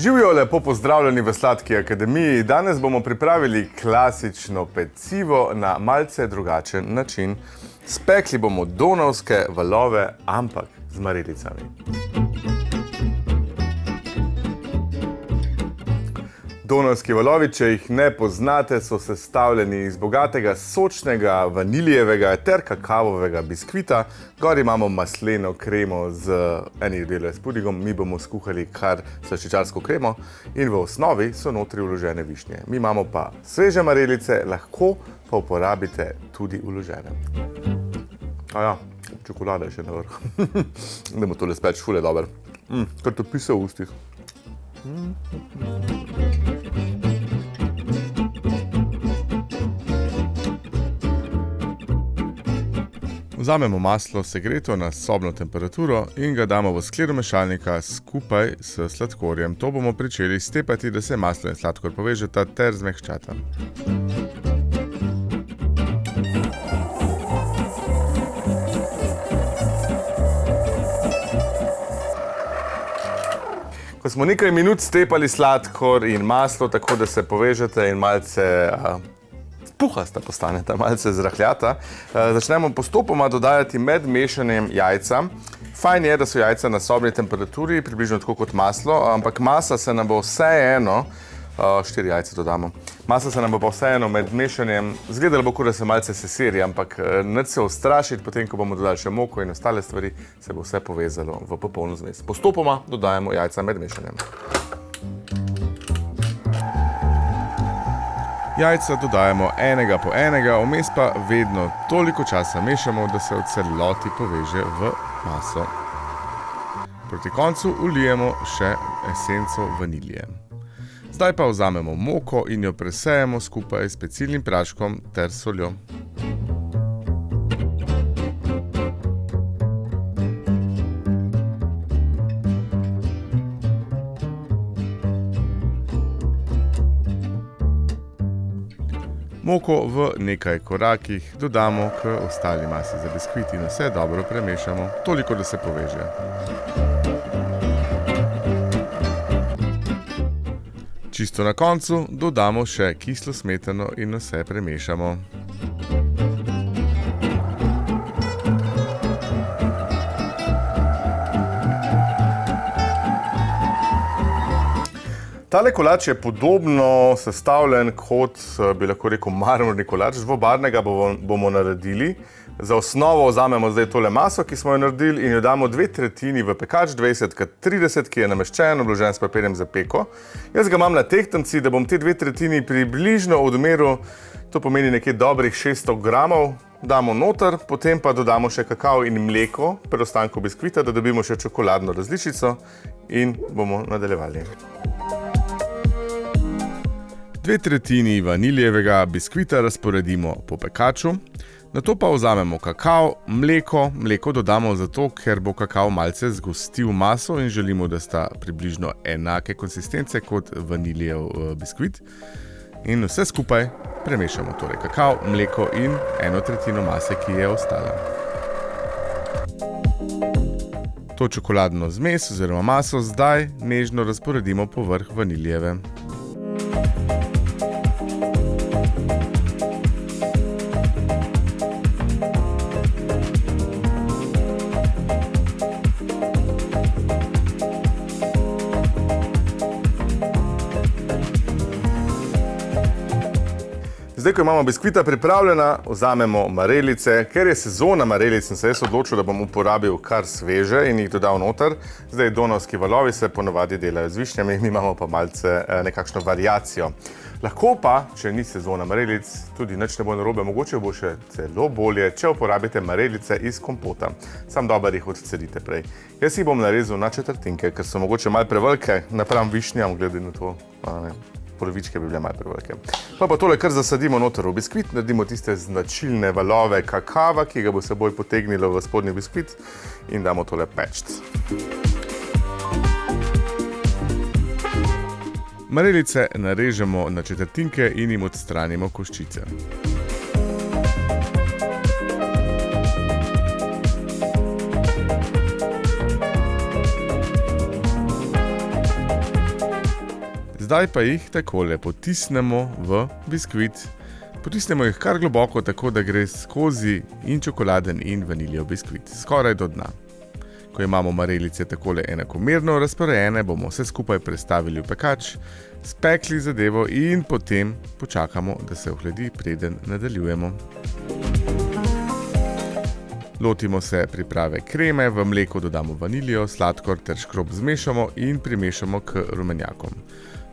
Živijo, lepo pozdravljeni v Sladki akademiji. Danes bomo pripravili klasično pecivo na malce drugačen način. Spekli bomo donavske valove, ampak z marelicami. Donavski valovi, če jih ne poznate, so sestavljeni iz bogatega, sočnega, vanilijevega ter kakavovega biskvita. Gor imamo masleno kremo z enih delov s pudingom, mi bomo skuhali kar slaščičarsko kremo in v osnovi so notri vložene višnje. Mi imamo pa sveže marelice, lahko pa uporabite tudi vložene. Aja, čokolada je še na vrhu. Dajmo tole speč, ful je dober. Kar to pise v ustih. Vzamemo maslo segreto na sobno temperaturo in ga damo v skled mešalnika skupaj s sladkorjem. To bomo pričeli stepati, da se maslo in sladkor povežeta ter zmehčata. Ko smo nekaj minut stepali sladkor in maslo, tako da se povežete in malce puhasta postaneta, malce zrahljata, začnemo postopoma dodajati med mešanjem jajca. Fajn je, da so jajca na sobni temperaturi, približno tako kot maslo, ampak masa se nam bo vseeno, 4 jajca dodamo, masa se nam bo vseeno med mešanjem, zgledalo bo, kot da se malce seseri, ampak nič se ustrašiti, potem, ko bomo dodali še moko in ostale stvari, se bo vse povezalo v popolno zmes. Postopoma dodajamo jajca med mešanjem. Jajca dodajamo enega po enega, vmes pa vedno toliko časa mešamo, da se v celoti poveže v maso. Proti koncu vlijemo še esenco vanilije. Zdaj pa vzamemo moko in jo presejemo skupaj s pecilnim praškom ter soljo. Moko v nekaj korakih dodamo k ostali masi za biskvit in vse dobro premešamo, toliko, da se poveže. Čisto na koncu dodamo še kislo smetano in vse premešamo. Tale kolač je podobno sestavljen kot, bi lahko rekel, marmorni kolač. Dvobarvnega bomo naredili. Za osnovo vzamemo zdaj tole maso, ki smo jo naredili, in jo damo 2/3 v pekač 20x30, ki je nameščen, obložen s papirjem za peko. Jaz ga imam na tehtnici, da bom te 2/3 približno odmeril, to pomeni nekje dobrih 600 gramov, damo noter, potem pa dodamo še kakao in mleko, preostankov biskvita, da dobimo še čokoladno različico in bomo nadaljevali. 2/3 vanilijevega biskvita razporedimo po pekaču, nato pa vzamemo kakao, mleko dodamo zato, ker bo kakao malce zgostil maso in želimo, da sta približno enake konsistence kot vanilijev biskvit. In vse skupaj premešamo, torej kakao, mleko in 1/3 mase, ki je ostala. To čokoladno zmes oziroma maso zdaj nežno razporedimo povrh vanilijeve. Zdaj, ko imamo biskvita pripravljena, vzamemo marelice. Ker je sezona marelic, sem se jaz odločil, da bom uporabil kar sveže in jih dodal noter. Zdaj, donavski valovi se ponavadi delajo z višnjami, mi imamo pa malce nekakšno variacijo. Lahko pa, če ni sezona marelic, tudi nič ne bo narobe, mogoče bo še celo bolje, če uporabite marelice iz kompota. Sam dober jih odcedite prej. Jaz jih bom narezal na četrtinke, ker so mogoče malo prevelike, napram višnjam, glede na to, polovičke bi bile malo prevelike. Pa tole kar zasadimo noter v biskvit, naredimo tiste značilne valove kakava, ki ga bo seboj potegnilo v spodnji biskvit in damo tole peč. Marelice narežemo na četrtinke in jim odstranimo koščice. Zdaj pa jih takole potisnemo v biskvit. Potisnemo jih kar globoko, tako da gre skozi in čokoladen in vaniljev biskvit, skoraj do dna. Ko imamo marelice takole enakomerno razporejene, bomo vse skupaj prestavili v pekač, spekli zadevo in potem počakamo, da se ohladi, preden nadaljujemo. Lotimo se priprave kreme, v mleko dodamo vaniljo, sladkor ter škrob zmešamo in primešamo k rumenjakom.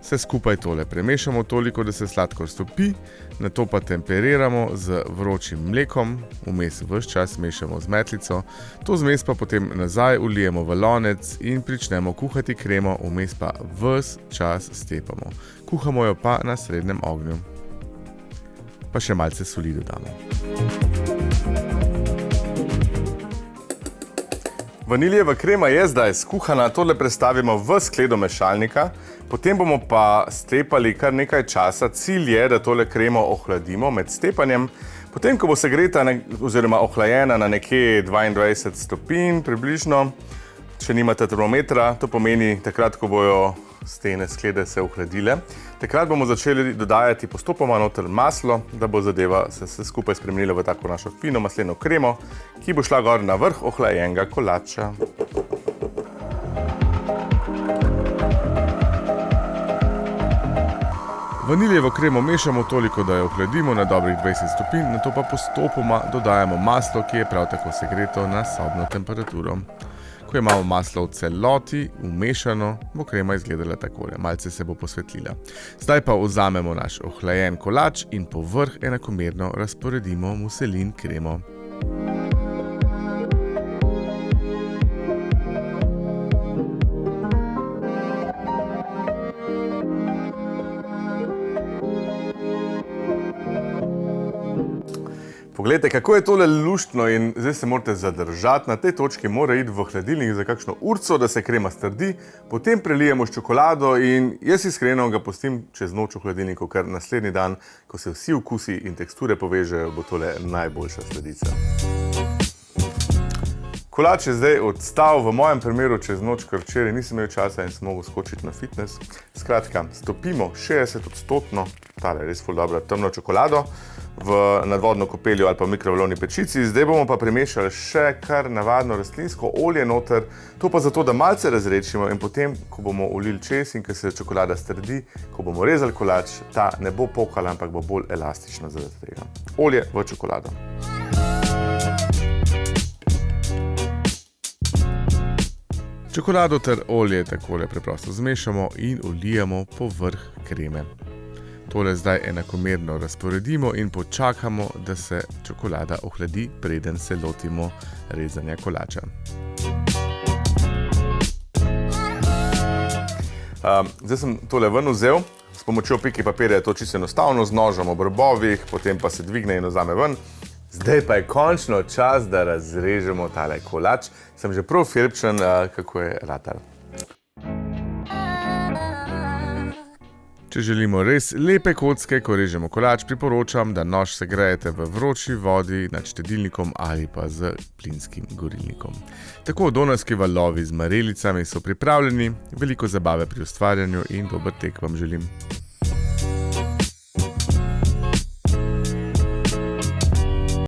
Vse skupaj tole premešamo toliko, da se sladkor stopi, nato pa temperiramo z vročim mlekom, vmes ves čas mešamo z metlico, to zmes pa potem nazaj vlijemo v lonec in pričnemo kuhati kremo, vmes pa ves čas stepamo. Kuhamo jo pa na srednjem ognju. Pa še malce soli dodamo. Vaniljeva krema je zdaj skuhana, tole prestavimo v skledo mešalnika, potem bomo pa stepali kar nekaj časa. Cilj je, da tole kremo ohladimo med stepanjem. Potem, ko bo segreta oziroma ohlajena na nekje 22 stopinj približno, če nimate termometra, to pomeni takrat, ko bojo stene sklede se ohladile. Takrat bomo začeli dodajati postopoma noter maslo, da bo zadeva se skupaj spremenila v tako našo fino masleno kremo, ki bo šla gor na vrh ohlajenega kolača. Vaniljevo kremo mešamo toliko, da jo ohladimo na dobrih 20 stopinj, nato pa postopoma dodajamo maslo, ki je prav tako segreto na sobno temperaturo. Ko imamo maslo v celoti vmešano, bo krema izgledala takole, malce se bo posvetlila. Zdaj pa vzamemo naš ohlajen kolač in po vrh enakomerno razporedimo muselin kremo. Poglejte, kako je tole luštno in zdaj se morate zadržati. Na tej točki mora iti v hladilnik za kakšno urco, da se krema strdi, potem prelijemo s čokolado in jaz iskreno ga pustim čez noč v hladilniku, ker naslednji dan, ko se vsi okusi in teksture povežejo, bo tole najboljša sladica. Kolač je zdaj odstal, v mojem primeru čez noč, ker včeraj nisem imel časa in sem mogel skočiti na fitness. Skratka, stopimo 60%, tale res ful dobra temno čokolado, v nadvodno kopeljo ali pa mikrovalovni pečici. Zdaj bomo pa primešali še kar navadno rastlinsko olje noter, to pa zato, da malce razredčimo in potem, ko bomo ulili čez in ko se čokolada strdi, ko bomo rezali kolač, ta ne bo pokala, ampak bo bolj elastična zaradi tega. Olje v čokolado. Čokolado ter olje takole preprosto zmešamo in vlijemo po vrh kreme. Tole zdaj enakomerno razporedimo in počakamo, da se čokolada ohladi, preden se lotimo rezanja kolača. Zdaj sem tole ven vzel, s pomočjo piki papirja je to čisto enostavno, z nožem ob robovih, potem pa se dvigne in vzame ven. Zdaj pa je končno čas, da razrežemo tale kolač. Sem že prav filpčen, kako je ratal. Če želimo res lepe kocke, ko režemo kolač, priporočam, da nož segrejete v vroči vodi nad štedilnikom ali pa z plinskim gorilnikom. Tako donavski valovi z marelicami so pripravljeni, veliko zabave pri ustvarjanju in dober tek vam želim.